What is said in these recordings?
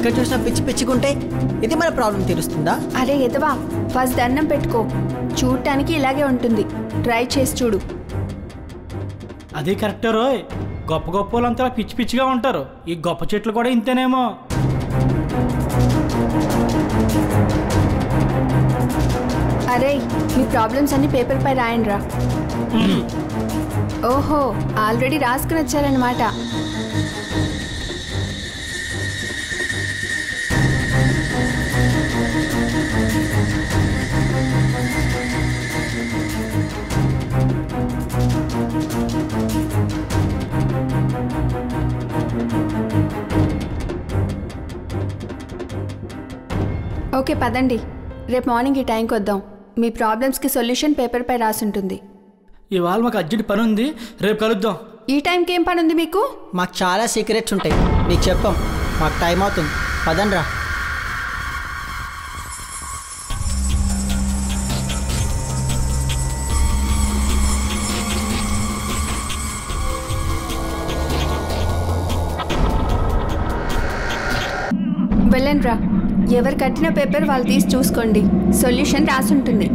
ఎక్కడ చూసినా పిచ్చి పిచ్చిగుంటే ఇది మన ప్రాబ్లం తీరుస్తుందా? అరే ఎదవా, ఫస్ట్ దండం పెట్టుకో. చూడటానికి ఇలాగే ఉంటుంది, ట్రై చేసి చూడు. అది కరెక్టే రోయ్. గొప్ప గొప్ప వాళ్ళంతా పిచ్చి పిచ్చిగా ఉంటారు. ఈ గొప్ప చెట్లు కూడా ఇంతేనేమో. అరే మీ ప్రాబ్లమ్స్ అన్ని పేపర్ పై రాయండి రా. ఓహో, ఆల్రెడీ రాసుకుని వచ్చారనమాట. ఓకే పదండి, రేపు మార్నింగ్ ఈ టైంకి వద్దాం. మీ ప్రాబ్లమ్స్కి సొల్యూషన్ పేపర్ పై రాసి ఉంటుంది. ఇవాళ మాకు అర్జెంట్ పని ఉంది, రేపు కలుద్దాం. ఈ టైంకి ఏం పని ఉంది మీకు? మాకు చాలా సీక్రెట్స్ ఉంటాయి, మీకు చెప్పాం. మాకు టైం అవుతుంది, పదండ్రా. వెళ్ళండి రా. ఎవరు కట్టిన పేపర్ వాళ్ళు తీసి చూసుకోండి, సొల్యూషన్ రాసి ఉంటుంది.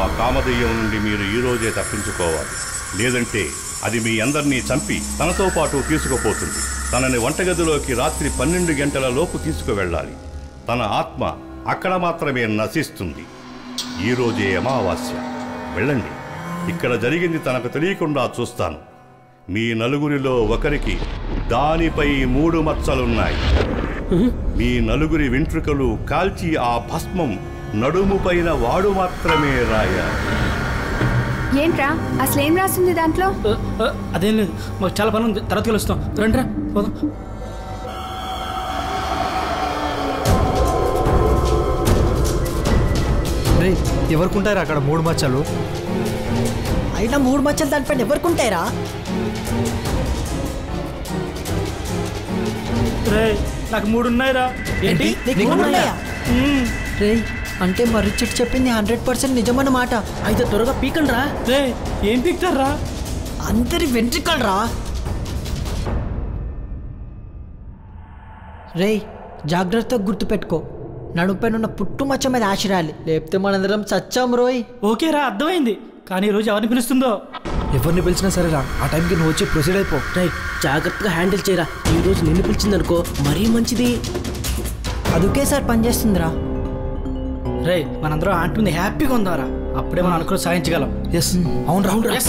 ఆ కామదెయ్యం నుండి మీరు ఈరోజే తప్పించుకోవాలి, లేదంటే అది మీ అందరినీ చంపి తనతో పాటు తీసుకుపోతుంది. తనని వంటగదిలోకి రాత్రి 12 గంటల లోపు తీసుకువెళ్ళాలి. తన ఆత్మ అక్కడ మాత్రమే నశిస్తుంది. ఈరోజే అమావాస్య. వెళ్ళండి, ఇక్కడ జరిగింది తనకు తెలియకుండా చూస్తాను. మీ నలుగురిలో ఒకరికి దానిపై 3 మచ్చలున్నాయి. మీ నలుగురి వెంట్రుకలు కాల్చి ఆ భస్మం నడుము పైన వాడు మాత్రమే రాయాలి. ఏంట్రా అసలు ఏం రాసింది దాంట్లో? అదేం లేదు, మాకు చాలా పని ఉంది, తర్వాత కలుస్తాం. రండిరా పోదాం. రే ఎవరికుంటారా అక్కడ 3 మచ్చలు? అయినా 3 మచ్చలు దానిపైన ఎవరికుంటాయిరా? రే నాకు 3 ఉన్నాయిరా. ఏంటి రే, అంటే మరి చిట్ చెప్పింది 100% నిజమన్నమాట. అయితే త్వరగా పీకండి రా. రే ఏం పీకుతారా? అందరి వెంట్రుకలు రా. రే జాగ్రత్తగా గుర్తుపెట్టుకో, నడుపైన పుట్టు మచ్చ మీద ఆశరాలి, లేకపోతే మనందరం చచ్చాం రోయ్. ఓకేరా, అర్థమైంది. కానీ ఈరోజు ఎవరిని పిలుస్తుందో? ఎవరిని పిలిచినా సరేరా, ఆ టైంకి నువ్వు వచ్చి ప్రొసీడ్ అయిపో. రైట్, జాగ్రత్తగా హ్యాండిల్ చేయరా. ఈరోజు నిన్ను పిలిచిందనుకో మరీ మంచిది. అదుకే సార్ పనిచేస్తుందిరా. రే మనందరం ఆంటీ హ్యాపీగా ఉందారా, అప్పుడే మనం అనుకుని సాధించగలం. ఎస్ అవును రావును రా.